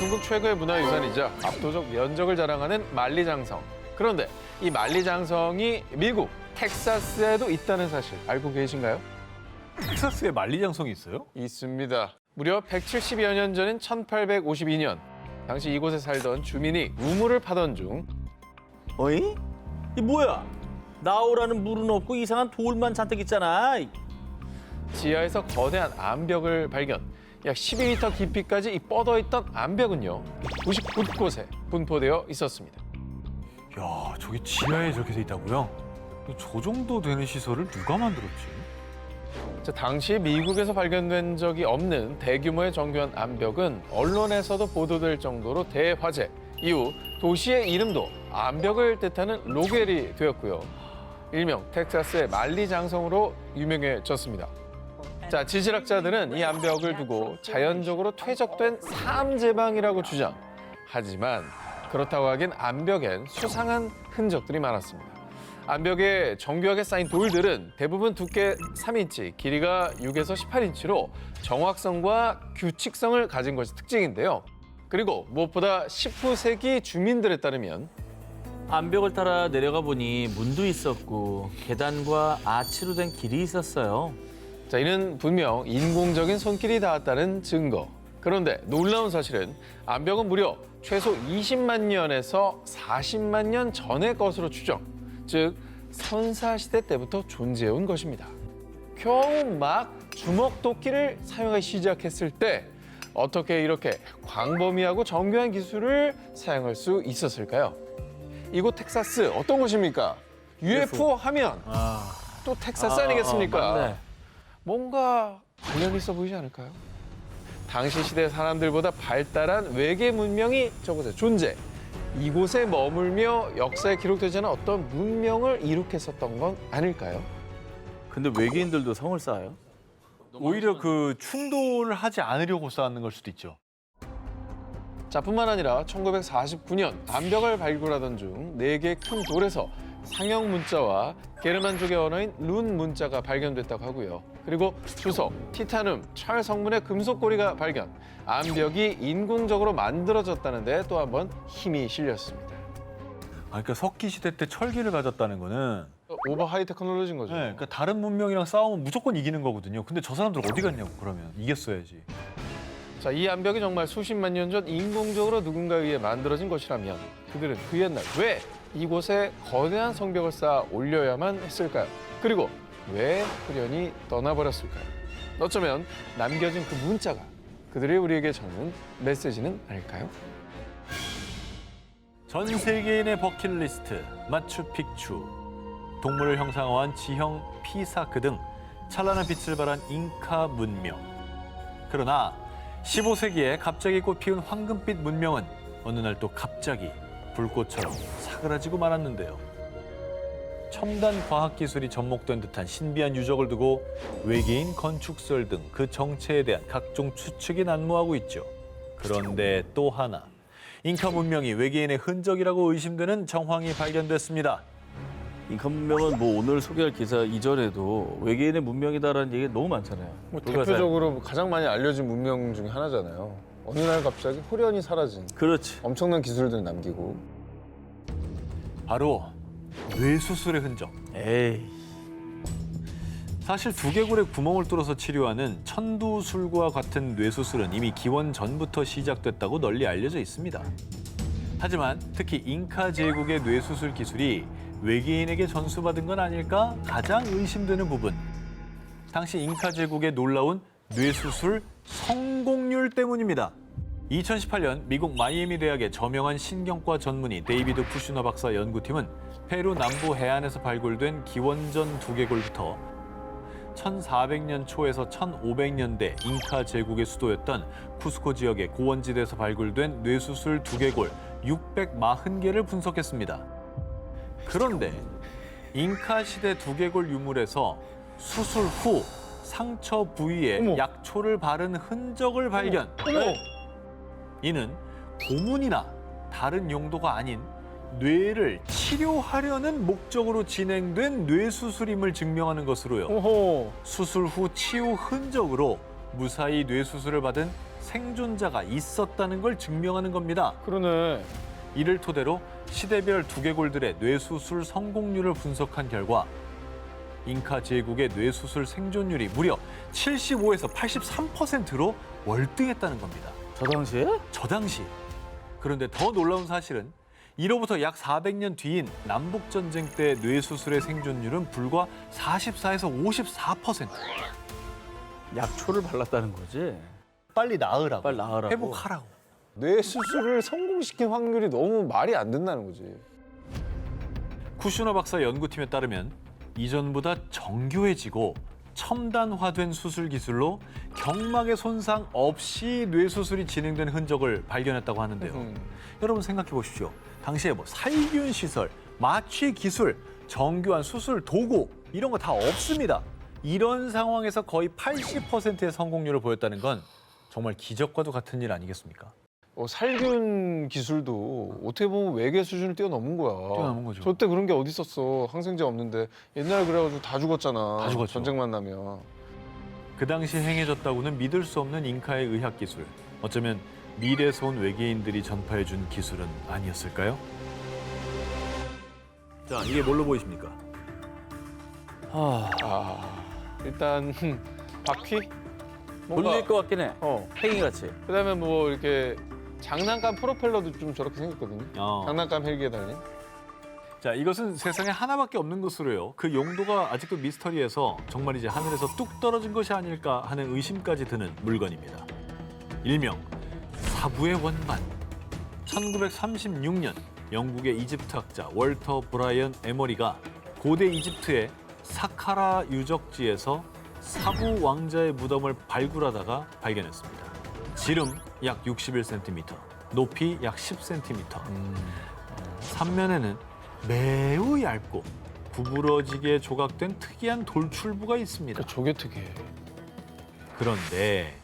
대한민국 최고의 문화유산이자 압도적 면적을 자랑하는 만리장성. 그런데 이 만리장성이 미국 텍사스에도 있다는 사실 알고 계신가요? 텍사스에 만리장성이 있어요? 있습니다. 무려 170여 년 전인 1852년. 당시 이곳에 살던 주민이 우물을 파던 중 어이? 이 뭐야? 나오라는 물은 없고 이상한 돌만 잔뜩 있잖아. 지하에서 거대한 암벽을 발견. 약 12m 깊이까지 뻗어있던 암벽은요, 도시 곳곳에 분포되어 있었습니다. 야, 저게 지하에 저렇게 돼 있다고요? 저 정도 되는 시설을 누가 만들었지? 자, 당시 미국에서 발견된 적이 없는 대규모의 정교한 암벽은 언론에서도 보도될 정도로 대화제. 이후 도시의 이름도 암벽을 뜻하는 로겔이 되었고요. 일명 텍사스의 만리장성으로 유명해졌습니다. 자, 지질학자들은 이 암벽을 두고 자연적으로 퇴적된 삼제방이라고 주장. 하지만 그렇다고 하긴 암벽엔 수상한 흔적들이 많았습니다. 암벽에 정교하게 쌓인 돌들은 대부분 두께 3인치, 길이가 6에서 18인치로 정확성과 규칙성을 가진 것이 특징인데요. 그리고 무엇보다 19세기 주민들에 따르면 암벽을 따라 내려가 보니 문도 있었고 계단과 아치로 된 길이 있었어요. 자, 이는 분명 인공적인 손길이 닿았다는 증거. 그런데 놀라운 사실은 암벽은 무려 최소 20만 년에서 40만 년 전의 것으로 추정. 즉, 선사시대 때부터 존재해온 것입니다. 겨우 막 주먹도끼를 사용하기 시작했을 때 어떻게 이렇게 광범위하고 정교한 기술을 사용할 수 있었을까요? 이곳 텍사스 어떤 곳입니까? UFO 하면 또 텍사스 아니겠습니까? 맞네. 뭔가 관련이 있어 보이지 않을까요? 당시 시대 사람들보다 발달한 외계 문명이 저곳에 존재. 이곳에 머물며 역사에 기록되지 않은 어떤 문명을 이룩했었던 건 아닐까요? 근데 외계인들도 성을 쌓아요? 오히려 그 충돌을 하지 않으려고 쌓는 걸 수도 있죠. 자, 뿐만 아니라 1949년 암벽을 발굴하던 중 4개의 큰 돌에서 상형 문자와 게르만족의 언어인 룬 문자가 발견됐다고 하고요. 그리고 주석, 티타늄, 철 성분의 금속 고리가 발견. 암벽이 인공적으로 만들어졌다는 데 또 한 번 힘이 실렸습니다. 그러니까 석기 시대 때 철기를 가졌다는 거는 오버 하이 테크놀로지인 거죠. 네, 그러니까 다른 문명이랑 싸우면 무조건 이기는 거거든요. 근데 저 사람들 어디 갔냐고 그러면 이겼어야지. 자, 이 암벽이 정말 수십만 년 전 인공적으로 누군가에 의해 만들어진 것이라면 그들은 그 옛날 왜 이곳에 거대한 성벽을 쌓아 올려야만 했을까요? 그리고 왜 후련히 떠나버렸을까요? 어쩌면 남겨진 그 문자가 그들이 우리에게 전하는 메시지는 아닐까요? 전 세계인의 버킷리스트, 마추픽추, 동물을 형상화한 지형 피사크 등 찬란한 빛을 발한 잉카 문명. 그러나 15세기에 갑자기 꽃피운 황금빛 문명은 어느 날 또 갑자기 불꽃처럼 사그라지고 말았는데요. 첨단 과학기술이 접목된 듯한 신비한 유적을 두고 외계인 건축설 등 그 정체에 대한 각종 추측이 난무하고 있죠. 그런데 또 하나, 잉카 문명이 외계인의 흔적이라고 의심되는 정황이 발견됐습니다. 잉카 문명은 뭐 오늘 소개할 기사 이전에도 외계인의 문명이다라는 얘기가 너무 많잖아요. 대표적으로 가장 많이 알려진 문명 중에 하나잖아요. 어느 날 갑자기 후련히 사라진 그렇지. 엄청난 기술들을 남기고. 바로 뇌수술의 흔적. 에이. 사실 두개골에 구멍을 뚫어서 치료하는 천두술과 같은 뇌수술은 이미 기원 전부터 시작됐다고 널리 알려져 있습니다. 하지만 특히 잉카 제국의 뇌수술 기술이 외계인에게 전수받은 건 아닐까 가장 의심되는 부분. 당시 잉카 제국의 놀라운 뇌수술 성공률 때문입니다. 2018년 미국 마이애미 대학의 저명한 신경과 전문의 데이비드 쿠슈너 박사 연구팀은 페루 남부 해안에서 발굴된 기원전 두개골부터 1400년 초에서 1500년대 잉카 제국의 수도였던 쿠스코 지역의 고원지대에서 발굴된 뇌수술 두개골 640개를 분석했습니다. 그런데 잉카 시대 두개골 유물에서 수술 후 상처 부위에 어머. 약초를 바른 흔적을 발견. 이는 고문이나 다른 용도가 아닌 뇌를 치료하려는 목적으로 진행된 뇌수술임을 증명하는 것으로요. 오호. 수술 후 치유 흔적으로 무사히 뇌수술을 받은 생존자가 있었다는 걸 증명하는 겁니다. 그러네. 이를 토대로 시대별 두개골들의 뇌수술 성공률을 분석한 결과 잉카 제국의 뇌수술 생존율이 무려 75에서 83%로 월등했다는 겁니다. 저 당시에? 저 당시. 그런데 더 놀라운 사실은 이로부터 약 400년 뒤인 남북전쟁 때 뇌수술의 생존율은 불과 44에서 54%. 약초를 발랐다는 거지. 빨리 나으라고. 빨리 나으라고. 회복하라고. 뇌 수술을 성공시킨 확률이 너무 말이 안 된다는 거지. 쿠슈너 박사 연구팀에 따르면 이전보다 정교해지고 첨단화된 수술 기술로 경막의 손상 없이 뇌수술이 진행된 흔적을 발견했다고 하는데요. 여러분 생각해 보십시오. 당시에 뭐 살균 시설, 마취 기술, 정교한 수술 도구 이런 거 다 없습니다. 이런 상황에서 거의 80%의 성공률을 보였다는 건 정말 기적과도 같은 일 아니겠습니까? 살균 기술도 어떻게 보면 외계 수준을 뛰어넘은 거야. 뛰어넘은 거죠. 저때 그런 게 어디 있었어. 항생제 없는데. 옛날에 그래가지고 다 죽었잖아. 다 죽었죠. 전쟁만 나면. 그 당시 행해졌다고는 믿을 수 없는 잉카의 의학 기술. 어쩌면 미래에서 온 외계인들이 전파해준 기술은 아니었을까요? 자, 이게 뭘로 보이십니까? 일단 바퀴? 돌릴 것 같긴 해. 팽이 같이. 그다음에 뭐 이렇게 장난감 프로펠러도 좀 저렇게 생겼거든요. 장난감 헬기에 달린. 자, 이것은 세상에 하나밖에 없는 것으로요. 그 용도가 아직도 미스터리해서 정말 이제 하늘에서 뚝 떨어진 것이 아닐까 하는 의심까지 드는 물건입니다. 일명 사부의 원반. 1936년 영국의 이집트 학자 월터 브라이언 에머리가 고대 이집트의 사카라 유적지에서 사부 왕자의 무덤을 발굴하다가 발견했습니다. 지름 약 61cm, 높이 약 10cm. 삼면에는 매우 얇고 구부러지게 조각된 특이한 돌출부가 있습니다. 저게 특이해. 그런데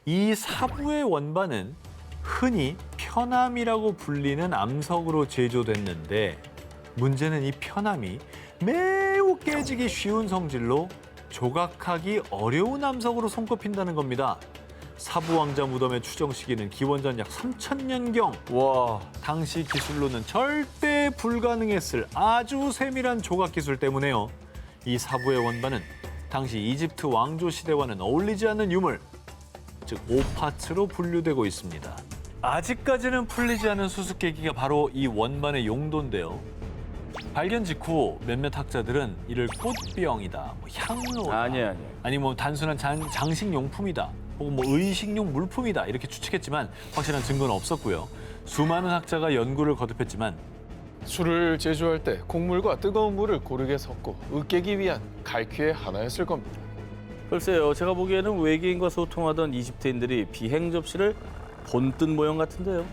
이 사부의 원반은 흔히 편암이라고 불리는 암석으로 제조됐는데 문제는 이 편암이 매우 깨지기 쉬운 성질로 조각하기 어려운 암석으로 손꼽힌다는 겁니다. 사부 왕자 무덤의 추정 시기는 기원전 약 3000년경. 와, 당시 기술로는 절대 불가능했을 아주 세밀한 조각 기술 때문에요. 이 사부의 원반은 당시 이집트 왕조 시대와는 어울리지 않는 유물, 즉 오파츠로 분류되고 있습니다. 아직까지는 풀리지 않은 수수께끼가 바로 이 원반의 용도인데요. 발견 직후 몇몇 학자들은 이를 꽃병이다, 뭐 향로다, 아니야. 아니 뭐 단순한 장식용품이다, 혹은 뭐 의식용 물품이다 이렇게 추측했지만 확실한 증거는 없었고요. 수많은 학자가 연구를 거듭했지만 술을 제조할 때 곡물과 뜨거운 물을 고르게 섞고 으깨기 위한 갈퀴의 하나였을 겁니다. 글쎄요, 제가 보기에는 외계인과 소통하던 이집트인들이 비행 접시를 본뜬 모형 같은데요.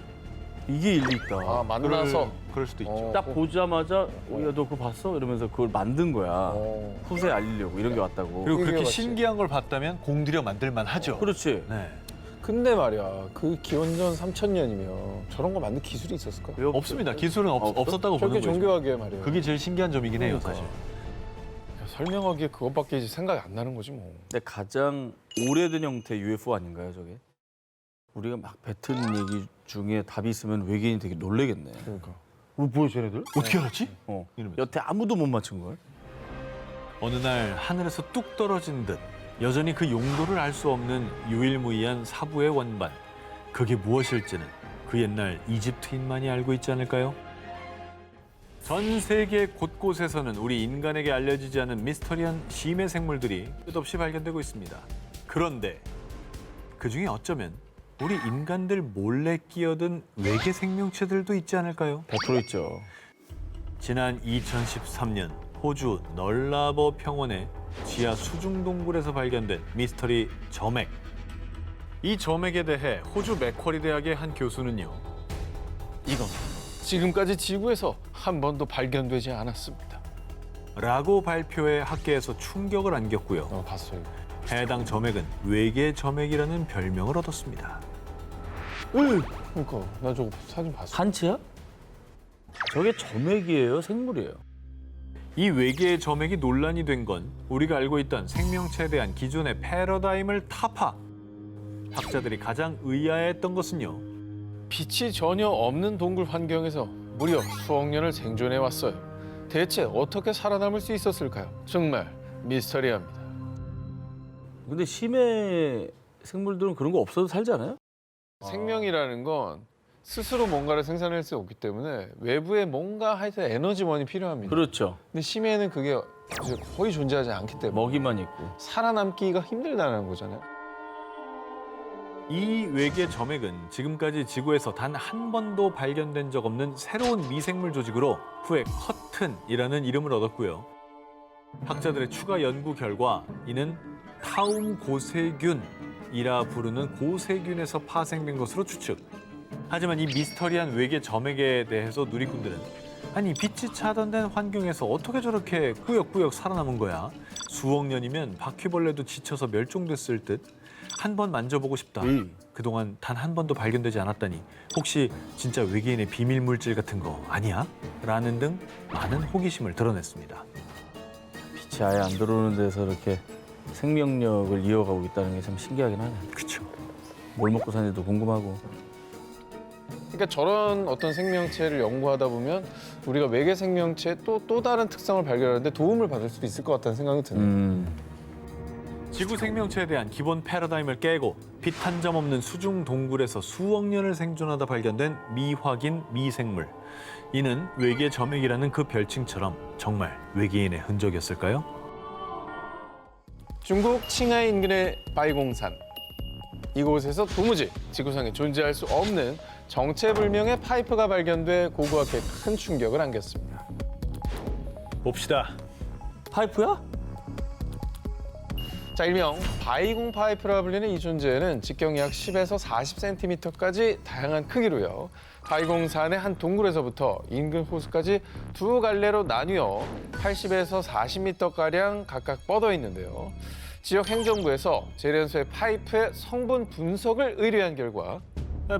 이게 일리 있다. 만나서 그럴 수도 있죠. 딱 보자마자 야, 너 그거 봤어? 이러면서 그걸 만든 거야. 어. 후세에 알리려고 이런 게 왔다고. 그리고 그렇게 맞지. 신기한 걸 봤다면 공들여 만들만 하죠. 그렇지. 네. 근데 말이야, 그 기원전 3000년이면 저런 거 만들 기술이 있었을까? 왜 없- 없습니다. 기술은 없었다고 보는 저렇게 거죠. 정교하게 말이야. 그게 제일 신기한 점이긴 해요, 그러니까. 사실. 설명하기에 그것밖에 이제 생각이 안 나는 거지 뭐. 근데 가장 오래된 형태 UFO 아닌가요, 저게? 우리가 막 뱉은 얘기 중에 답이 있으면 외계인이 되게 놀래겠네. 그러니까. 뭐야, 쟤네들? 어떻게 알았지? 이러면서. 여태 아무도 못 맞춘 걸? 어느 날 하늘에서 뚝 떨어진 듯 여전히 그 용도를 알 수 없는 유일무이한 사부의 원반. 그게 무엇일지는 그 옛날 이집트인만이 알고 있지 않을까요? 전 세계 곳곳에서는 우리 인간에게 알려지지 않은 미스터리한 심해 생물들이 끝없이 발견되고 있습니다. 그런데 그중에 어쩌면 우리 인간들 몰래 끼어든 외계 생명체들도 있지 않을까요? 100% 있죠. 지난 2013년 호주 널라버 평원의 지하 수중동굴에서 발견된 미스터리 점액. 이 점액에 대해 호주 맥쿼리 대학의 한 교수는요. 이건 지금까지 지구에서 한 번도 발견되지 않았습니다. 라고 발표해 학계에서 충격을 안겼고요. 봤어요. 해당 점액은 외계 점액이라는 별명을 얻었습니다. 그러니까 나 저거 사진 봤어. 한치야? 저게 점액이에요, 생물이에요? 이 외계의 점액이 논란이 된 건 우리가 알고 있던 생명체에 대한 기존의 패러다임을 타파, 학자들이 가장 의아했던 것은요. 빛이 전혀 없는 동굴 환경에서 무려 수억 년을 생존해 왔어요. 대체 어떻게 살아남을 수 있었을까요? 정말 미스터리합니다. 근데 심해 생물들은 그런 거 없어도 살지 않아요? 생명이라는 건 스스로 뭔가를 생산할 수 없기 때문에 외부에 뭔가 하여튼 에너지원이 필요합니다. 그렇죠. 근데 심해는 그게 이제 거의 존재하지 않기 때문에 먹이만 있고. 살아남기가 힘들다는 거잖아요. 이 외계 점액은 지금까지 지구에서 단 한 번도 발견된 적 없는 새로운 미생물 조직으로 후에 커튼이라는 이름을 얻었고요. 학자들의 추가 연구 결과 이는 타움 고세균이라 부르는 고세균에서 파생된 것으로 추측. 하지만 이 미스터리한 외계 점액에 대해서 누리꾼들은 아니 빛이 차단된 환경에서 어떻게 저렇게 꾸역꾸역 살아남은 거야? 수억 년이면 바퀴벌레도 지쳐서 멸종됐을 듯. 한 번 만져보고 싶다. 그동안 단 한 번도 발견되지 않았다니 혹시 진짜 외계인의 비밀 물질 같은 거 아니야? 라는 등 많은 호기심을 드러냈습니다. 빛이 아예 안 들어오는 데서 이렇게 생명력을 이어가고 있다는 게 참 신기하긴 하네. 그렇죠. 뭘 먹고 사는지도 궁금하고. 그러니까 저런 어떤 생명체를 연구하다 보면 우리가 외계 생명체의 또 다른 특성을 발견하는데 도움을 받을 수도 있을 것 같다는 생각이 드네요. 지구 생명체에 대한 기본 패러다임을 깨고 빛 한 점 없는 수중 동굴에서 수억 년을 생존하다 발견된 미확인 미생물. 이는 외계 점액이라는 그 별칭처럼 정말 외계인의 흔적이었을까요? 중국 칭하이 인근의 바이공산. 이곳에서 도무지 지구상에 존재할 수 없는 정체불명의 파이프가 발견돼 고고학계에 큰 충격을 안겼습니다. 봅시다. 파이프야? 자, 일명 바이공 파이프라 불리는 이 존재는 직경이 약 10에서 40cm까지 다양한 크기로요. 바이공산의 한 동굴에서부터 인근 호수까지 두 갈래로 나뉘어 80에서 40m가량 각각 뻗어 있는데요. 지역 행정부에서 재련소의 파이프의 성분 분석을 의뢰한 결과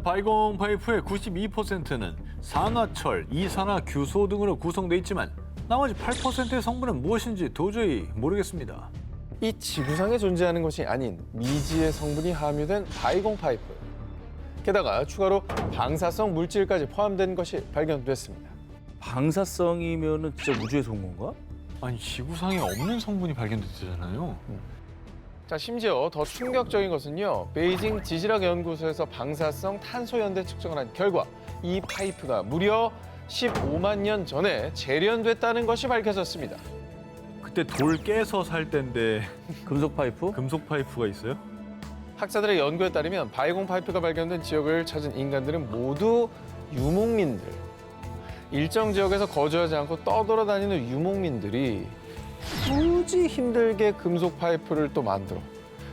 바이공 파이프의 92%는 산화철, 이산화규소 등으로 구성돼 있지만 나머지 8%의 성분은 무엇인지 도저히 모르겠습니다. 이 지구상에 존재하는 것이 아닌 미지의 성분이 함유된 바이공 파이프. 게다가 추가로 방사성 물질까지 포함된 것이 발견됐습니다. 방사성이면은 진짜 우주에서 온 건가? 아니 지구상에 없는 성분이 발견됐잖아요. 자, 심지어 더 충격적인 것은요. 베이징 지질학 연구소에서 방사성 탄소 연대 측정을 한 결과 이 파이프가 무려 15만 년 전에 재련됐다는 것이 밝혀졌습니다. 그때 돌 깨서 살 때인데 금속 파이프? 금속 파이프가 있어요? 학자들의 연구에 따르면 바이공 파이프가 발견된 지역을 찾은 인간들은 모두 유목민들. 일정 지역에서 거주하지 않고 떠돌아다니는 유목민들이 굳이 힘들게 금속 파이프를 또 만들어.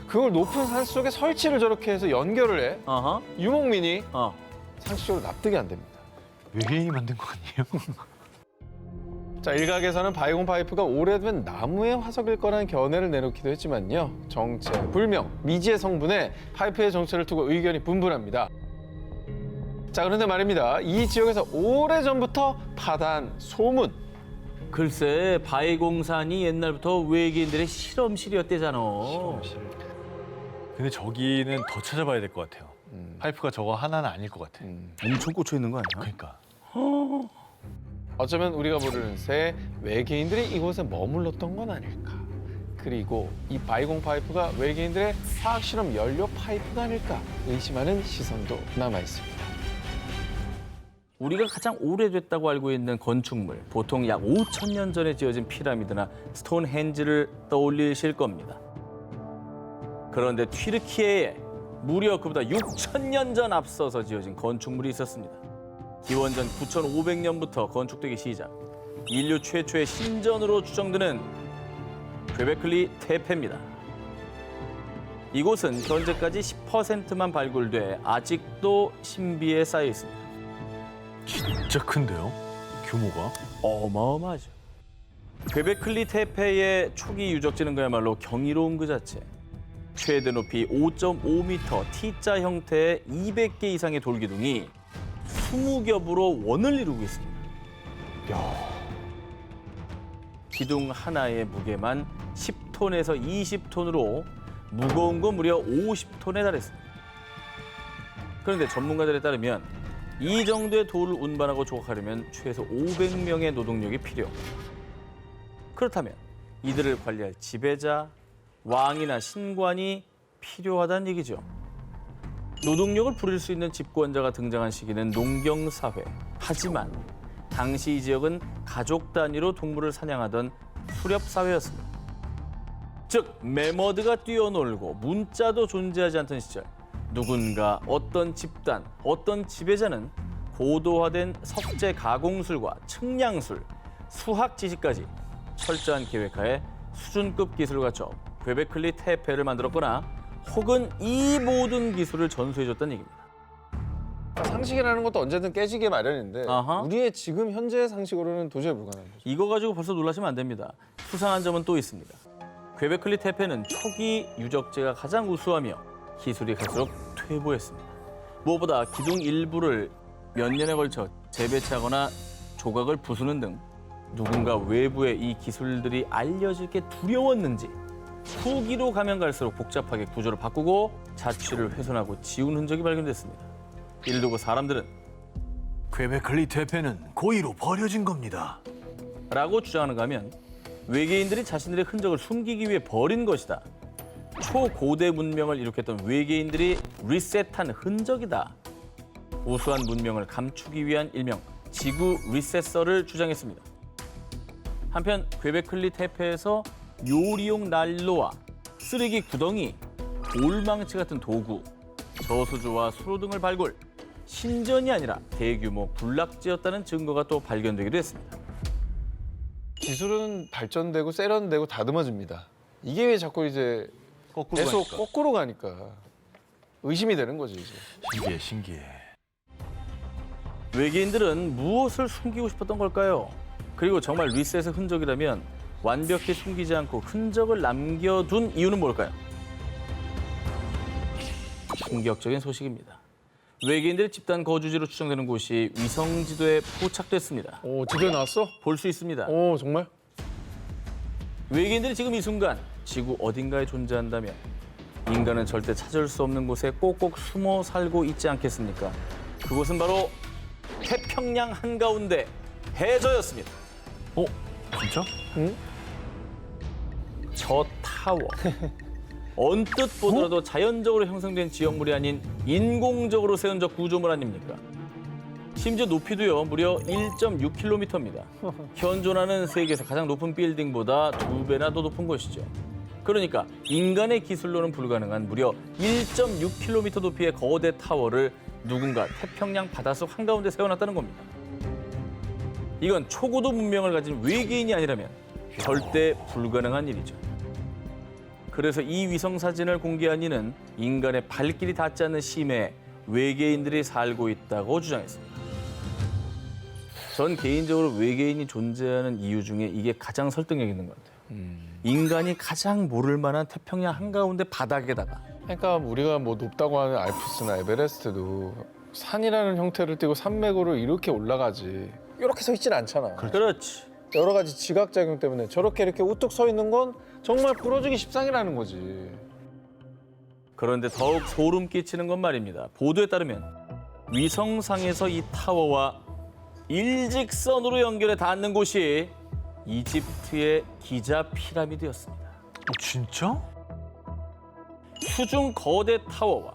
그걸 높은 산 속에 설치를 저렇게 해서 연결을 해. 아하. 유목민이 어. 상식적으로 납득이 안 됩니다. 외계인이 만든 거 아니에요? 자, 일각에서는 바이공 파이프가 오래된 나무의 화석일 거라는 견해를 내놓기도 했지만요. 정체 불명, 미지의 성분에 파이프의 정체를 두고 의견이 분분합니다. 자, 그런데 말입니다. 이 지역에서 오래전부터 파다한 소문. 글쎄, 바이공산이 옛날부터 외계인들의 실험실이었대잖아. 근데 저기는 더 찾아봐야 될 것 같아요. 파이프가 저거 하나는 아닐 것 같아. 엄청 꽂혀 있는 거 아니야? 그러니까. 어쩌면 우리가 모르는 새 외계인들이 이곳에 머물렀던 건 아닐까. 그리고 이 바이공 파이프가 외계인들의 화학실험 연료 파이프가 아닐까 의심하는 시선도 남아 있습니다. 우리가 가장 오래됐다고 알고 있는 건축물, 보통 약 5천 년 전에 지어진 피라미드나 스톤헨지를 떠올리실 겁니다. 그런데 튀르키예에 무려 그보다 6천 년 전 앞서서 지어진 건축물이 있었습니다. 기원전 9,500년부터 건축되기 시작. 인류 최초의 신전으로 추정되는 괴베클리 테페입니다. 이곳은 현재까지 10%만 발굴돼 아직도 신비에 쌓여 있습니다. 진짜 큰데요? 규모가? 어마어마하죠. 괴베클리 테페의 초기 유적지는 그야말로 경이로운 그 자체. 최대 높이 5.5m T자 형태의 200개 이상의 돌기둥이 20겹으로 원을 이루고 있습니다. 기둥 하나의 무게만 10톤에서 20톤으로 무거운 건 무려 50톤에 달했습니다. 그런데 전문가들에 따르면 이 정도의 돌을 운반하고 조각하려면 최소 500명의 노동력이 필요. 그렇다면 이들을 관리할 지배자, 왕이나 신관이 필요하다는 얘기죠. 노동력을 부릴 수 있는 집권자가 등장한 시기는 농경사회. 하지만 당시 이 지역은 가족 단위로 동물을 사냥하던 수렵사회였습니다. 즉, 매머드가 뛰어놀고 문자도 존재하지 않던 시절, 누군가, 어떤 집단, 어떤 지배자는 고도화된 석재 가공술과 측량술, 수학 지식까지 철저한 계획하에 수준급 기술을 갖춰 괴베클리 테페를 만들었거나 혹은 이 모든 기술을 전수해줬다는 얘기입니다. 상식이라는 것도 언제든 깨지기 마련인데 아하. 우리의 지금 현재 상식으로는 도저히 불가능한 거죠. 이거 가지고 벌써 놀라시면 안 됩니다. 수상한 점은 또 있습니다. 괴베클리 테페는 초기 유적재가 가장 우수하며 기술이 갈수록 퇴보했습니다. 무엇보다 기둥 일부를 몇 년에 걸쳐 재배치하거나 조각을 부수는 등 누군가 외부에 이 기술들이 알려질 게 두려웠는지 후기로 가면 갈수록 복잡하게 구조를 바꾸고 자취를 훼손하고 지운 흔적이 발견됐습니다. 이를 두고 사람들은 괴베클리 퇴폐는 고의로 버려진 겁니다. 라고 주장하는가 하면 외계인들이 자신들의 흔적을 숨기기 위해 버린 것이다. 초고대 문명을 일으켰던 외계인들이 리셋한 흔적이다. 우수한 문명을 감추기 위한 일명 지구 리셋서를 주장했습니다. 한편 괴베클리 테페에서 요리용 난로와 쓰레기 구덩이, 돌망치 같은 도구, 저수조와 수로 등을 발굴, 신전이 아니라 대규모 군락지였다는 증거가 또 발견되기도 했습니다. 기술은 발전되고 세련되고 다듬어집니다. 이게 왜 자꾸 이제 거꾸로 계속 가니까. 거꾸로 가니까 의심이 되는 거지 이제. 신기해, 신기해. 외계인들은 무엇을 숨기고 싶었던 걸까요? 그리고 정말 리셋의 흔적이라면 완벽히 숨기지 않고 흔적을 남겨둔 이유는 뭘까요? 충격적인 소식입니다. 외계인들의 집단 거주지로 추정되는 곳이 위성 지도에 포착됐습니다. 오, 지도에 나왔어? 볼 수 있습니다. 오, 정말? 외계인들이 지금 이 순간 지구 어딘가에 존재한다면 인간은 절대 찾을 수 없는 곳에 꼭꼭 숨어 살고 있지 않겠습니까? 그곳은 바로 태평양 한가운데 해저였습니다. 진짜? 응? 저 타워. 언뜻 보더라도 자연적으로 형성된 지역물이 아닌 인공적으로 세운 저 구조물 아닙니까? 심지어 높이도요 무려 1.6km입니다. 현존하는 세계에서 가장 높은 빌딩보다 2배나 더 높은 것이죠. 그러니까 인간의 기술로는 불가능한 무려 1.6km 높이의 거대 타워를 누군가 태평양 바닷속 한가운데 세워놨다는 겁니다. 이건 초고도 문명을 가진 외계인이 아니라면 절대 불가능한 일이죠. 그래서 이 위성 사진을 공개한 이는 인간의 발길이 닿지 않는 심해에 외계인들이 살고 있다고 주장했습니다. 전 개인적으로 외계인이 존재하는 이유 중에 이게 가장 설득력 있는 것 같아요. 인간이 가장 모를 만한 태평양 한가운데 바닥에다가 그러니까 우리가 뭐 높다고 하는 알프스나 에베레스트도 산이라는 형태를 띠고 산맥으로 이렇게 올라가지 이렇게 서 있진 않잖아. 그렇지. 여러 가지 지각작용 때문에 저렇게 이렇게 우뚝 서 있는 건 정말 부러지기 십상이라는 거지. 그런데 더욱 소름 끼치는 건 말입니다. 보도에 따르면 위성상에서 이 타워와 일직선으로 연결해 닿는 곳이 이집트의 기자 피라미드였습니다. 진짜? 수중 거대 타워와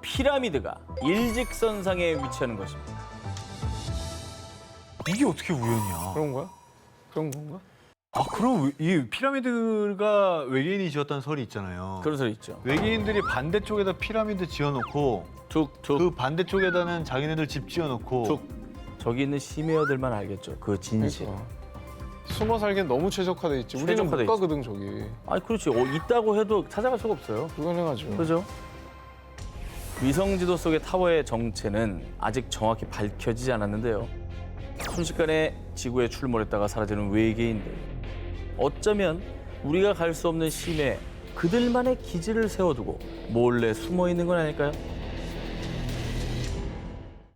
피라미드가 일직선상에 위치하는 것입니다. 이게 어떻게 우연이야? 그런 거야? 그런 건가? 아, 그럼 이 피라미드가 외계인이 지었다는 설이 있잖아요. 그런 소리 있죠. 외계인들이 반대쪽에다 피라미드 지어놓고 툭툭 그 반대쪽에다는 자기네들 집 지어놓고 툭. 저기 있는 심해어들만 알겠죠. 그 진실. 그러니까. 숨어 살기엔 너무 최적화돼 있지. 우리는 못 최적화돼 가거든 저기. 아니 그렇지. 있다고 해도 찾아갈 수가 없어요. 불가능하죠. 그죠? 위성 지도 속의 타워의 정체는 아직 정확히 밝혀지지 않았는데요. 순식간에 지구에 출몰했다가 사라지는 외계인들. 어쩌면 우리가 갈 수 없는 심해 그들만의 기지를 세워두고 몰래 숨어 있는 건 아닐까요?